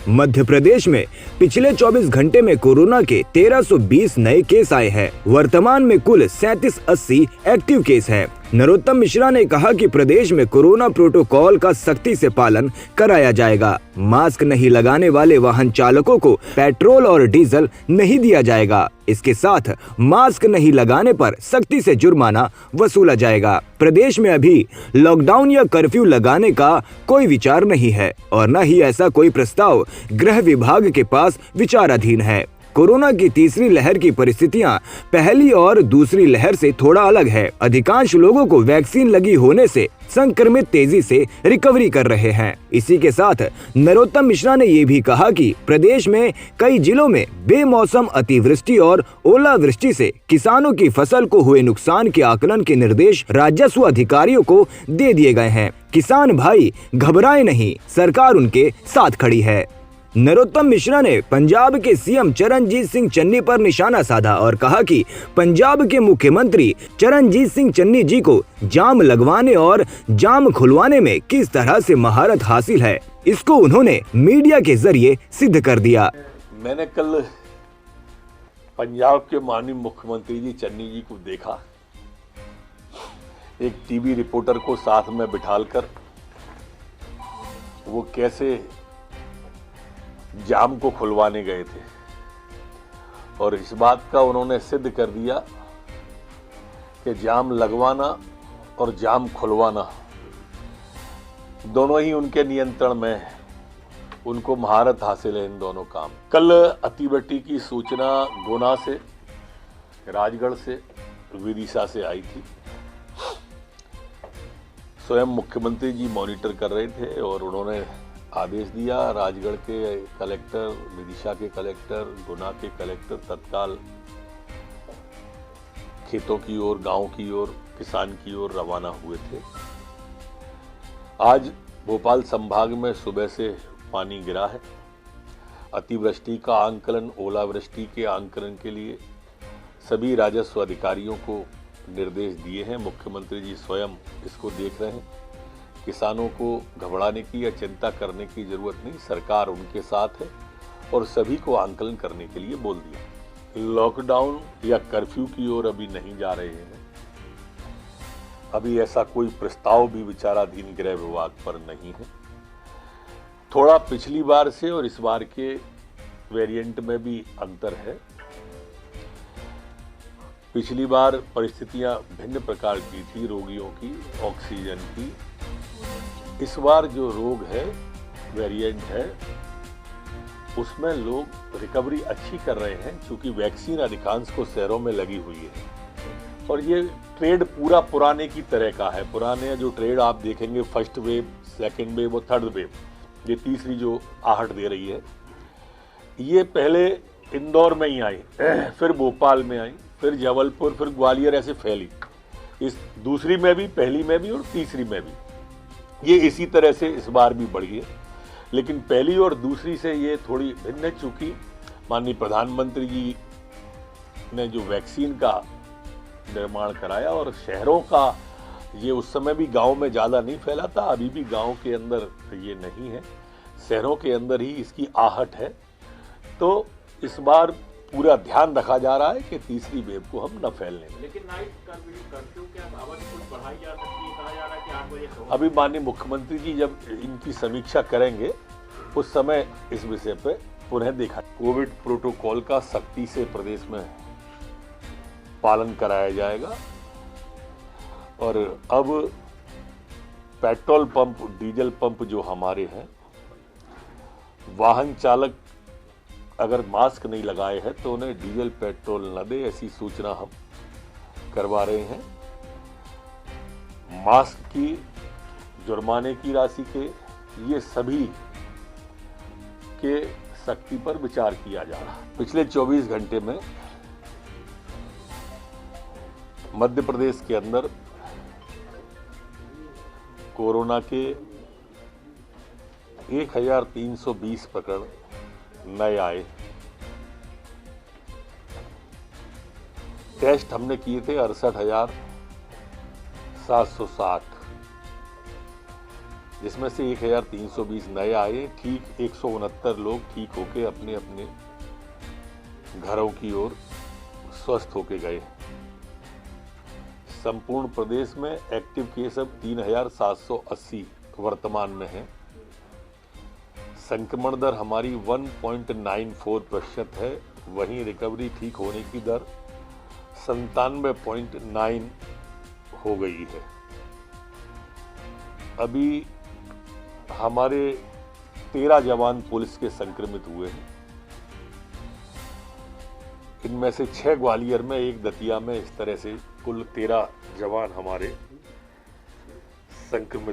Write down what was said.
मध्य प्रदेश में पिछले 24 घंटे में कोरोना के 1320 नए केस आए हैं। वर्तमान में कुल 3780 एक्टिव केस हैं। नरोत्तम मिश्रा ने कहा कि प्रदेश में कोरोना प्रोटोकॉल का सख्ती से पालन कराया जाएगा। मास्क नहीं लगाने वाले वाहन चालकों को पेट्रोल और डीजल नहीं दिया जाएगा। इसके साथ मास्क नहीं लगाने पर सख्ती से जुर्माना वसूला जाएगा। प्रदेश में अभी लॉकडाउन या कर्फ्यू लगाने का कोई विचार नहीं है और न ही ऐसा कोई प्रस्ताव गृह विभाग के पास विचाराधीन है। कोरोना की तीसरी लहर की परिस्थितियां पहली और दूसरी लहर से थोड़ा अलग है। अधिकांश लोगों को वैक्सीन लगी होने से संक्रमित तेजी से रिकवरी कर रहे हैं। इसी के साथ नरोत्तम मिश्रा ने ये भी कहा कि प्रदेश में कई जिलों में बेमौसम अतिवृष्टि और ओलावृष्टि से किसानों की फसल को हुए नुकसान के आकलन के निर्देश राजस्व अधिकारियों को दे दिए गए हैं। किसान भाई घबराए नहीं, सरकार उनके साथ खड़ी है। नरोत्तम मिश्रा ने पंजाब के सीएम चरणजीत सिंह चन्नी पर निशाना साधा और कहा कि पंजाब के मुख्यमंत्री चरणजीत सिंह चन्नी जी को जाम लगवाने और जाम खुलवाने में किस तरह से महारत हासिल है, इसको उन्होंने मीडिया के जरिए सिद्ध कर दिया। मैंने कल पंजाब के माननीय मुख्यमंत्री जी चन्नी जी को देखा, एक टीवी रिपोर्टर को साथ में बिठालकर वो कैसे जाम को खुलवाने गए थे और इस बात का उन्होंने सिद्ध कर दिया कि जाम लगवाना और जाम खुलवाना दोनों ही उनके नियंत्रण में है। उनको महारत हासिल है इन दोनों काम। कल अतिवृष्टि की सूचना गुना से, राजगढ़ से, विदिशा से आई थी। स्वयं मुख्यमंत्री जी मॉनिटर कर रहे थे और उन्होंने आदेश दिया। राजगढ़ के कलेक्टर, विदिशा के कलेक्टर, गुना के कलेक्टर तत्काल खेतों की ओर, गांव की ओर, किसान की ओर रवाना हुए थे। आज भोपाल संभाग में सुबह से पानी गिरा है। अतिवृष्टि का आंकलन, ओलावृष्टि के आंकलन के लिए सभी राजस्व अधिकारियों को निर्देश दिए हैं। मुख्यमंत्री जी स्वयं इसको देख रहे हैं। किसानों को घबराने की या चिंता करने की जरूरत नहीं, सरकार उनके साथ है और सभी को आंकलन करने के लिए बोल दिया। लॉकडाउन या कर्फ्यू की ओर अभी नहीं जा रहे हैं। अभी ऐसा कोई प्रस्ताव भी विचाराधीन गृह विभाग पर नहीं है। थोड़ा पिछली बार से और इस बार के वेरिएंट में भी अंतर है। पिछली बार परिस्थितियां भिन्न प्रकार की थी, रोगियों की, ऑक्सीजन की। इस बार जो रोग है, वेरिएंट है, उसमें लोग रिकवरी अच्छी कर रहे हैं क्योंकि वैक्सीन अधिकांश को शहरों में लगी हुई है और ये ट्रेड पूरा पुराने की तरह का है। पुराने जो ट्रेड आप देखेंगे, फर्स्ट वेव, सेकेंड वेव और थर्ड वेव, ये तीसरी जो आहट दे रही है, ये पहले इंदौर में ही आई, फिर भोपाल में आई, फिर जबलपुर, फिर ग्वालियर, ऐसे फैली। इस दूसरी में भी, पहली में भी और तीसरी में भी ये इसी तरह से इस बार भी बढ़ी है। लेकिन पहली और दूसरी से ये थोड़ी भिन्न है चूंकि माननीय प्रधानमंत्री जी ने जो वैक्सीन का निर्माण कराया और शहरों का, ये उस समय भी गांव में ज़्यादा नहीं फैला था, अभी भी गांव के अंदर ये नहीं है, शहरों के अंदर ही इसकी आहट है। तो इस बार पूरा ध्यान रखा जा रहा है कि तीसरी वेव को हम न फैलने दें। लेकिन नाइट कर्फ्यू की अवधि कुछ बढ़ाई जा सकती है, कहा जा रहा है कि 8 बजे। अभी माननीय मुख्यमंत्री जी जब इनकी समीक्षा करेंगे उस समय इस विषय पे पुनः देखा। कोविड प्रोटोकॉल का सख्ती से प्रदेश में पालन कराया जाएगा और अब पेट्रोल पंप, डीजल पंप जो हमारे हैं, वाहन चालक अगर मास्क नहीं लगाए हैं तो उन्हें डीजल पेट्रोल न दे, ऐसी सूचना हम करवा रहे हैं। मास्क की, जुर्माने की राशि के, ये सभी के सख्ती पर विचार किया जा रहा है। पिछले 24 घंटे में मध्य प्रदेश के अंदर कोरोना के 1320 प्रकरण नए आए। टेस्ट हमने किए थे 68,760। जिसमें से 1320 नए आए। ठीक 169 लोग ठीक होके अपने अपने घरों की ओर स्वस्थ होके गए। संपूर्ण प्रदेश में एक्टिव केस अब 3780 वर्तमान में है। संक्रमण दर हमारी 1.94% है। वहीं रिकवरी ठीक होने की दर 97.9 हो गई है। अभी हमारे 13 जवान पुलिस के संक्रमित हुए हैं। इनमें से 6 ग्वालियर में, 1 दतिया में। इस तरह से कुल 13 जवान हमारे संक्रमित